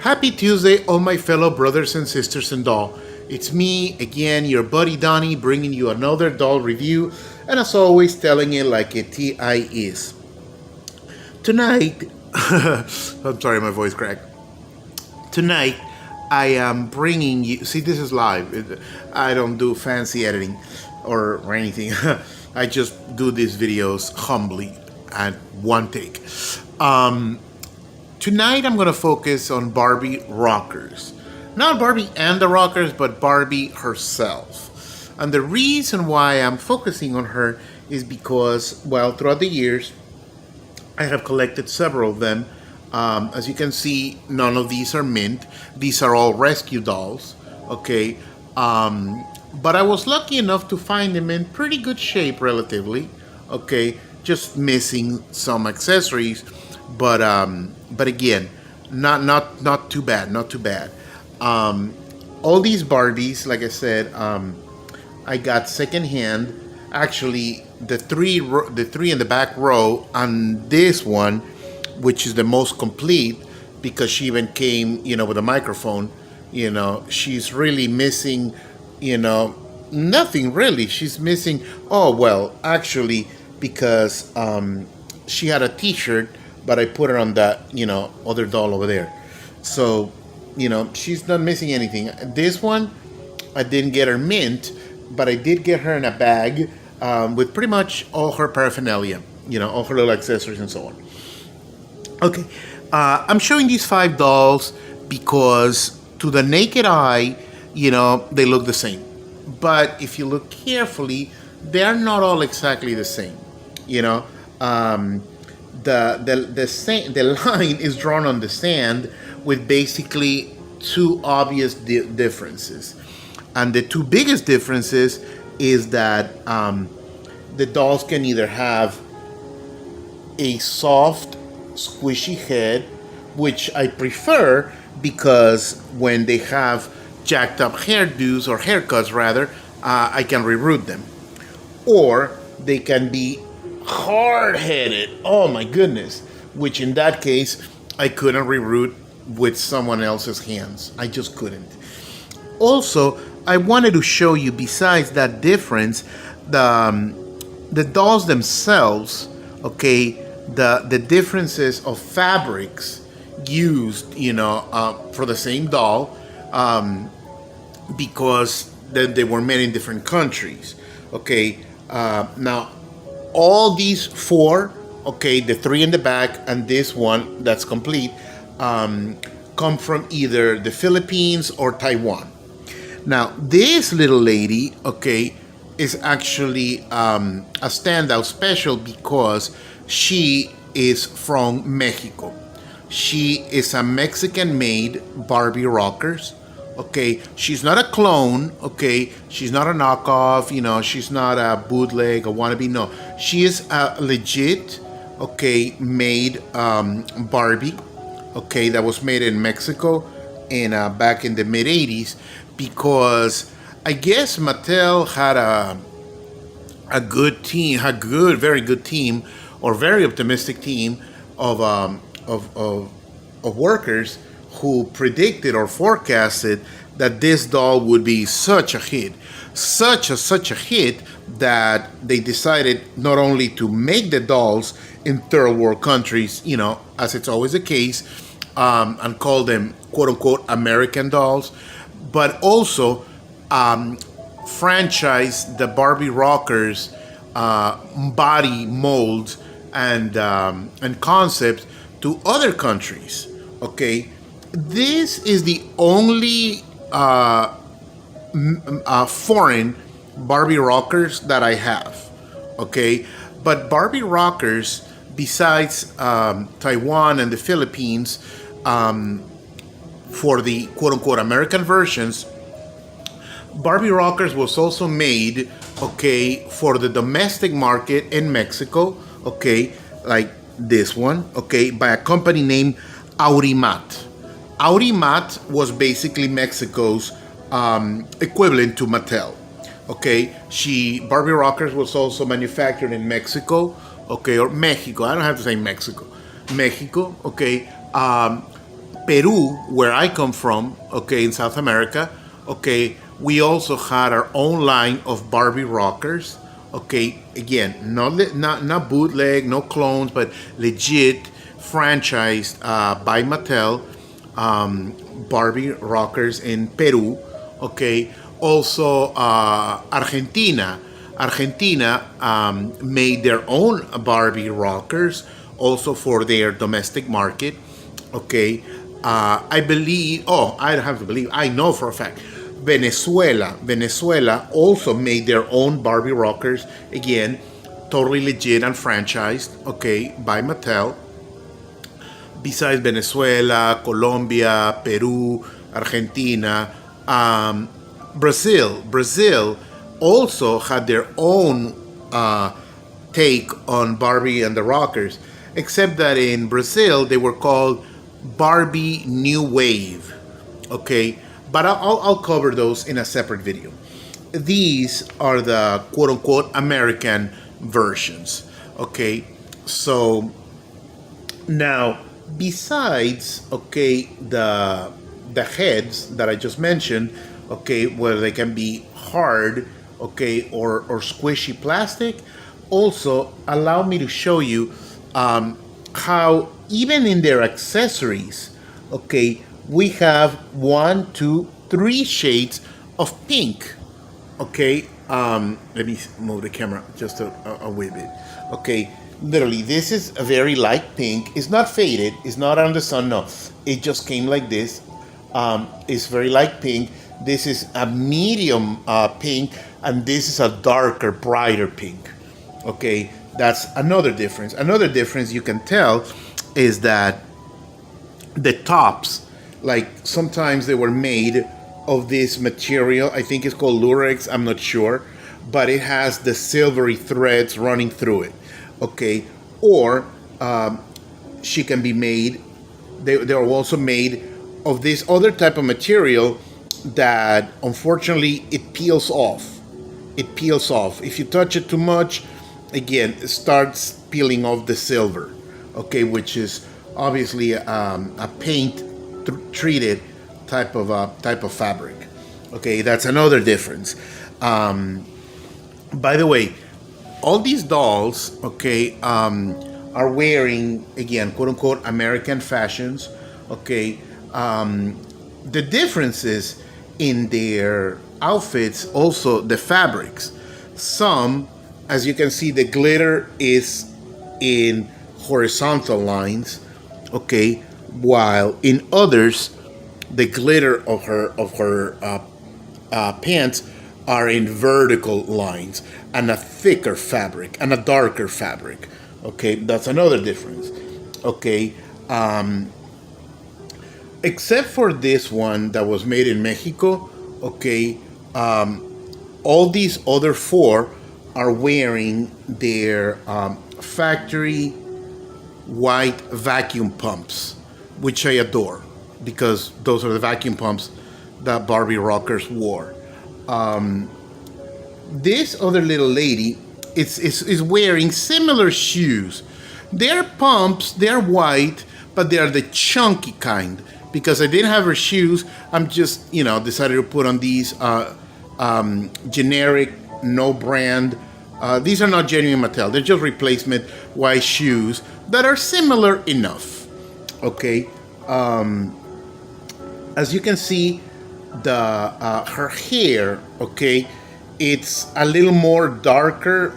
Happy Tuesday, all my fellow brothers and sisters in doll. It's me again, your buddy Donnie, bringing you another doll review, and as always, telling it like a TI is. Tonight, I'm sorry, my voice cracked. Tonight, I am bringing you. See, this is live. I don't do fancy editing or anything. I just do these videos humbly at one take. Tonight I'm going to focus on Barbie Rockers. Not Barbie and the Rockers, but Barbie herself. And the reason why I'm focusing on her is because, well, throughout the years, I have collected several of them. As you can see, none of these are mint. These are all rescue dolls, okay? But I was lucky enough to find them in pretty good shape, relatively, okay? Just missing some accessories. But again, not too bad, not too bad. All these Barbies, like I said, I got secondhand. Actually, the three in the back row on this one, which is the most complete, because she even came, with a microphone. She's really missing, nothing really. She's missing. Oh well, actually, because she had a T-shirt. But I put her on that, other doll over there. So, she's not missing anything. This one, I didn't get her mint, but I did get her in a bag with pretty much all her paraphernalia, all her little accessories and so on. Okay, I'm showing these 5 dolls because to the naked eye, they look the same. But if you look carefully, they're not all exactly the same, The line is drawn on the sand with basically 2 obvious differences. And the 2 biggest differences is that the dolls can either have a soft, squishy head, which I prefer because when they have jacked up hairdos or haircuts rather, I can reroute them. Or they can be hard-headed, oh my goodness, which in that case I couldn't reroute with someone else's hands. I just couldn't. Also, I wanted to show you, besides that difference, the dolls themselves, okay, the differences of fabrics used, for the same doll, because they were made in different countries. Okay, now all these 4, okay, the 3 in the back and this one that's complete, come from either the Philippines or Taiwan. Now, this little lady, okay, is actually a standout special because she is from Mexico. She is a Mexican-made Barbie Rockers. Okay, she's not a clone, okay, she's not a knockoff, she's not a bootleg or wannabe, no. She is a legit, okay, made Barbie, okay, that was made in Mexico in back in the mid-'80s, because I guess Mattel had a good team, very good team, or very optimistic team of workers who predicted or forecasted that this doll would be such a hit, such a hit that they decided not only to make the dolls in third world countries, as it's always the case, and call them quote unquote American dolls, but also franchise the Barbie Rockers body molds and concepts to other countries. Okay, this is the only foreign Barbie Rockers that I have. Okay, but Barbie Rockers, besides Taiwan and the Philippines, for the quote-unquote American versions, Barbie Rockers was also made, okay, for the domestic market in Mexico, okay, like this one, okay, by a company named Aurimat. Aurimat was basically Mexico's equivalent to Mattel. Okay, Barbie Rockers was also manufactured in Mexico, okay, or Mexico. I don't have to say Mexico. Mexico, okay. Peru, where I come from, okay, in South America, okay, we also had our own line of Barbie rockers. Okay, again, not bootleg, no clones, but legit franchised by Mattel, Barbie rockers in Peru. Okay, also Argentina made their own Barbie rockers also for their domestic market. Okay, I believe. Oh, I don't have to believe. I know for a fact. Venezuela also made their own Barbie rockers. Again, totally legit and franchised. Okay, by Mattel. Besides Venezuela, Colombia, Peru, Argentina, Brazil also had their own take on Barbie and the Rockers, except that in Brazil they were called Barbie New Wave. Okay, but I'll cover those in a separate video. These are the quote unquote American versions. Okay, so now besides the heads that I just mentioned, okay, where they can be hard, okay, or squishy plastic, also allow me to show you how even in their accessories, okay, we have 1, 2, 3 shades of pink. Okay, let me move the camera just a wee bit. Okay, literally, this is a very light pink. It's not faded. It's not on the sun. No, it just came like this. It's very light pink. This is a medium pink, and this is a darker, brighter pink. Okay, that's another difference. Another difference you can tell is that the tops, like sometimes they were made of this material. I think it's called Lurex. I'm not sure, but it has the silvery threads running through it. Okay, or she can be made. They are also made of this other type of material that unfortunately it peels off. It peels off if you touch it too much. Again, it starts peeling off the silver. Okay, which is obviously a paint treated type of fabric. Okay, that's another difference. By the way, all these dolls, okay, are wearing, again, quote unquote American fashions. Okay, the differences in their outfits, also the fabrics. Some, as you can see, the glitter is in horizontal lines, okay, while in others the glitter of her pants are in vertical lines and a thicker fabric and a darker fabric. Okay, that's another difference. Okay, except for this one that was made in Mexico. Okay, all these other 4 are wearing their factory white vacuum pumps, which I adore because those are the vacuum pumps that Barbie rockers wore. This other little lady is wearing similar shoes. They're pumps, they're white, but they're the chunky kind. Because I didn't have her shoes, I'm just, decided to put on these generic, no brand. These are not genuine Mattel. They're just replacement white shoes that are similar enough. Okay. As you can see, her hair, okay, it's a little more darker,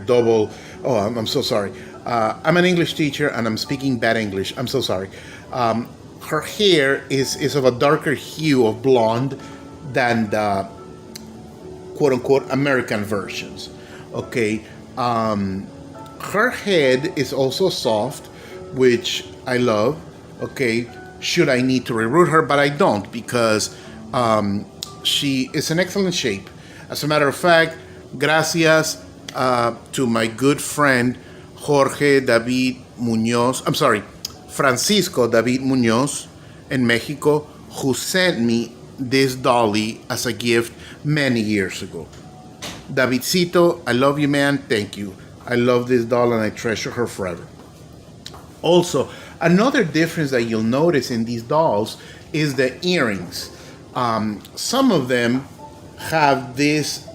double. Oh, I'm so sorry. I'm an English teacher and I'm speaking bad English. I'm so sorry. Her hair is of a darker hue of blonde than the quote unquote American versions. Okay. Her head is also soft, which I love. Okay. Should I need to reroute her, but I don't because she is in excellent shape. As a matter of fact, gracias to my good friend Jorge David Munoz. I'm sorry, Francisco David Munoz in Mexico, who sent me this dolly as a gift many years ago. Davidcito, I love you, man. Thank you. I love this doll and I treasure her forever. Also, Another difference that you'll notice in these dolls is the earrings. Some of them have this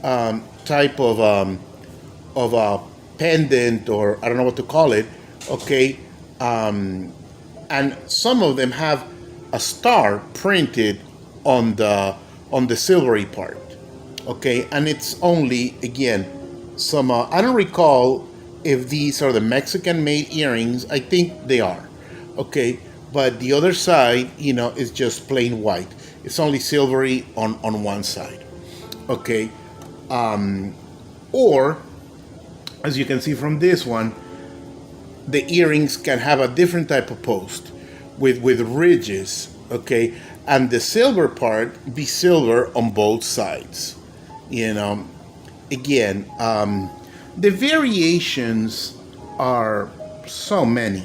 type of a pendant, or I don't know what to call it, okay? And some of them have a star printed on the silvery part, okay? And it's only, again, some I don't recall if these are the Mexican made earrings. I think they are, okay? But the other side, is just plain white. It's only silvery on one side, okay? Or, as you can see from this one, the earrings can have a different type of post with ridges, okay? And the silver part be silver on both sides, Again, the variations are so many,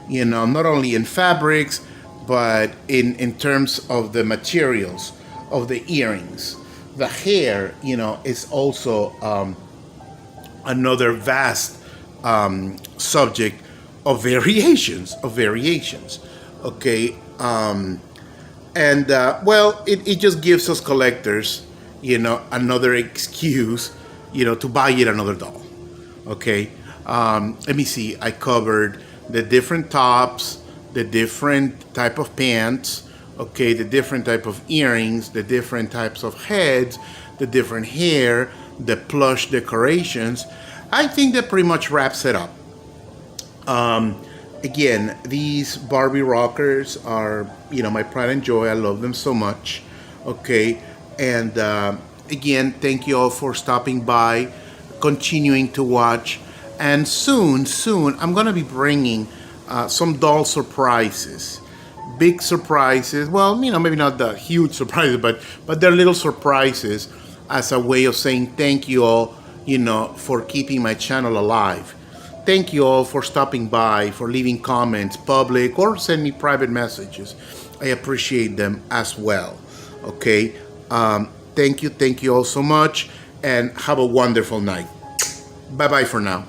not only in fabrics, but in terms of the materials of the earrings. The hair, is also another vast subject of variations, okay? And well, it just gives us collectors, another excuse, to buy yet another doll, okay? Let me see, I covered the different tops, the different type of pants, okay, the different type of earrings, the different types of heads, the different hair, the plush decorations. I think that pretty much wraps it up. Again, these Barbie rockers are, my pride and joy. I love them so much. Okay, and again, thank you all for stopping by, continuing to watch, and soon, I'm gonna be bringing some doll surprises, big surprises. Well, maybe not the huge surprises, but they're little surprises as a way of saying thank you all, for keeping my channel alive. Thank you all for stopping by, for leaving comments, public, or send me private messages. I appreciate them as well. Okay? Thank you all so much, and have a wonderful night. Bye-bye for now.